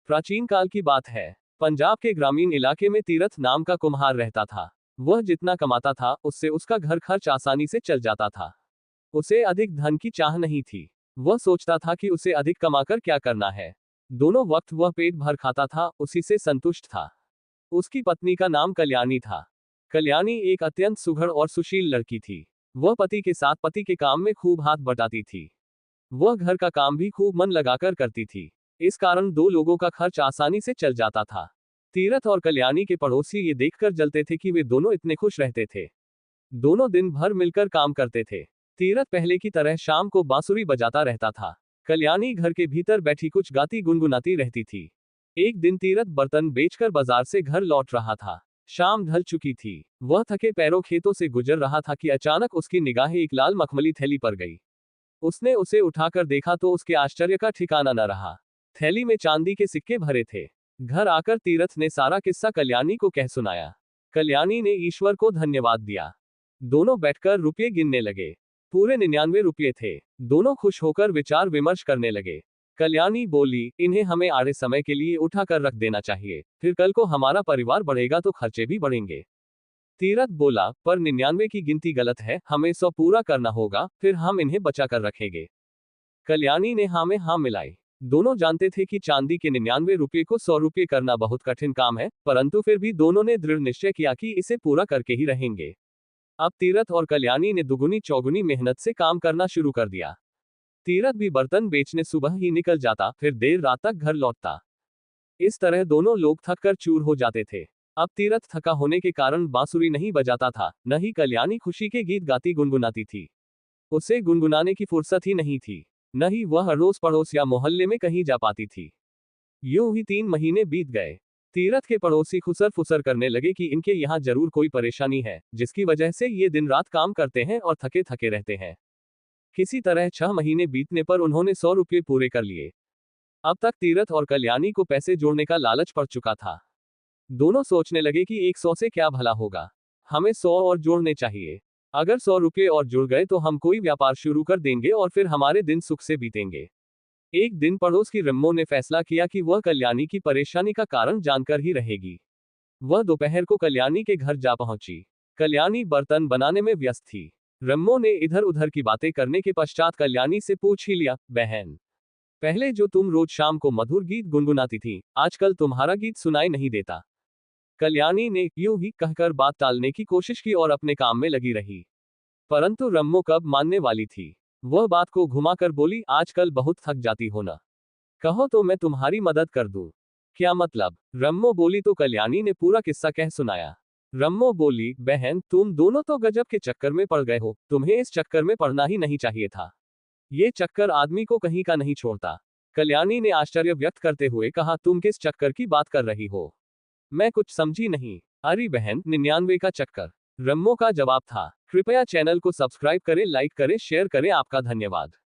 प्राचीन काल की बात है। पंजाब के ग्रामीण इलाके में तीरथ नाम का कुम्हार रहता था। वह जितना कमाता था उससे उसका घर खर्च आसानी से चल जाता था। उसे अधिक धन की चाह नहीं थी। वह सोचता था कि उसे अधिक कमाकर क्या करना है। दोनों वक्त वह पेट भर खाता था, उसी से संतुष्ट था। उसकी पत्नी का नाम कल्याणी था। कल्याणी एक अत्यंत सुघड़ और सुशील लड़की थी। वह पति के साथ पति के काम में खूब हाथ बटाती थी। वह घर का काम भी खूब मन लगाकर करती थी। इस कारण दो लोगों का खर्च आसानी से चल जाता था। तीरथ और कल्याणी के पड़ोसी ये देखकर जलते थे कि वे दोनों इतने खुश रहते थे। दोनों दिन भर मिलकर काम करते थे। तीरथ पहले की तरह शाम को बांसुरी बजाता रहता था। कल्याणी घर के भीतर बैठी कुछ गाती गुनगुनाती रहती थी। एक दिन तीरथ बर्तन बेचकर बाजार से घर लौट रहा था। शाम ढल चुकी थी। वह थके पैरों खेतों से गुजर रहा था कि अचानक उसकी निगाहें एक लाल मखमली थैली पर गई। उसने उसे उठाकर देखा तो उसके आश्चर्य का ठिकाना न रहा। थैली में चांदी के सिक्के भरे थे। घर आकर तीरथ ने सारा किस्सा कल्याणी को कह सुनाया। कल्याणी ने ईश्वर को धन्यवाद दिया। दोनों बैठकर रुपये गिनने लगे। पूरे 99 रुपये थे। दोनों खुश होकर विचार विमर्श करने लगे। कल्याणी बोली, इन्हें हमें आड़े समय के लिए उठाकर रख देना चाहिए, फिर कल को हमारा परिवार बढ़ेगा तो खर्चे भी बढ़ेंगे। तीरथ बोला, पर 99 की गिनती गलत है, हमें 100 पूरा करना होगा, फिर हम इन्हें बचा कर रखेंगे। कल्याणी ने हाँ में हाँ मिलाई। दोनों जानते थे कि चांदी के 99 रुपये को 100 रुपये करना बहुत कठिन काम है, परंतु फिर भी दोनों ने दृढ़ निश्चय किया कि इसे पूरा करके ही रहेंगे। अब तीरथ और कल्याणी ने दुगुनी चौगुनी मेहनत से काम करना शुरू कर दिया। तीरथ भी बर्तन बेचने सुबह ही निकल जाता, फिर देर रात तक घर लौटता। इस तरह दोनों लोग थक कर चूर हो जाते थे। अब तीरथ थका होने के कारण बांसुरी नहीं बजाता था, न ही कल्याणी खुशी के गीत गाती गुनगुनाती थी। उसे गुनगुनाने की फुर्सत ही नहीं थी, न ही वह अड़ोस पड़ोस या मोहल्ले में कहीं जा पाती थी। यूं ही 3 महीने बीत गए। तीरथ के पड़ोसी खुसर फुसर करने लगे कि इनके यहाँ जरूर कोई परेशानी है, जिसकी वजह से ये दिन रात काम करते हैं और थके थके रहते हैं। किसी तरह 6 महीने बीतने पर उन्होंने 100 रुपये पूरे कर लिए। अब तक तीरथ और कल्याणी को पैसे जोड़ने का लालच पड़ चुका था। दोनों सोचने लगे कि 100 से क्या भला होगा, हमें 100 और जोड़ने चाहिए। अगर 100 रुपये और जुड़ गए तो हम कोई व्यापार शुरू कर देंगे और फिर हमारे दिन सुख से बीतेंगे। एक दिन पड़ोस की रम्मो ने फैसला किया कि वह कल्याणी की परेशानी का कारण जानकर ही रहेगी। वह दोपहर को कल्याणी के घर जा पहुंची। कल्याणी बर्तन बनाने में व्यस्त थी। रम्मो ने इधर उधर की बातें करने के पश्चात कल्याणी से पूछ ही लिया, बहन, पहले जो तुम रोज शाम को मधुर गीत गुनगुनाती थी, आजकल तुम्हारा गीत सुनाई नहीं देता। कल्याणी ने यूं ही कहकर बात टालने की कोशिश की और अपने काम में लगी रही। परंतु रम्मो कब मानने वाली थी। वह बात को घुमाकर बोली, आजकल बहुत थक जाती हो ना, कहो तो मैं तुम्हारी मदद कर दूं। क्या मतलब? रम्मो बोली तो कल्याणी ने पूरा किस्सा कह सुनाया। रम्मो बोली, बहन, तुम दोनों तो गजब के चक्कर में पड़ गए हो, तुम्हें इस चक्कर में पड़ना ही नहीं चाहिए था। ये चक्कर आदमी को कहीं का नहीं छोड़ता। कल्याणी ने आश्चर्य व्यक्त करते हुए कहा, तुम किस चक्कर की बात कर रही हो? मैं कुछ समझी नहीं। अरे बहन, 99 का चक्कर, रम्मो का जवाब था। कृपया चैनल को सब्सक्राइब करें, लाइक करें, शेयर करें। आपका धन्यवाद।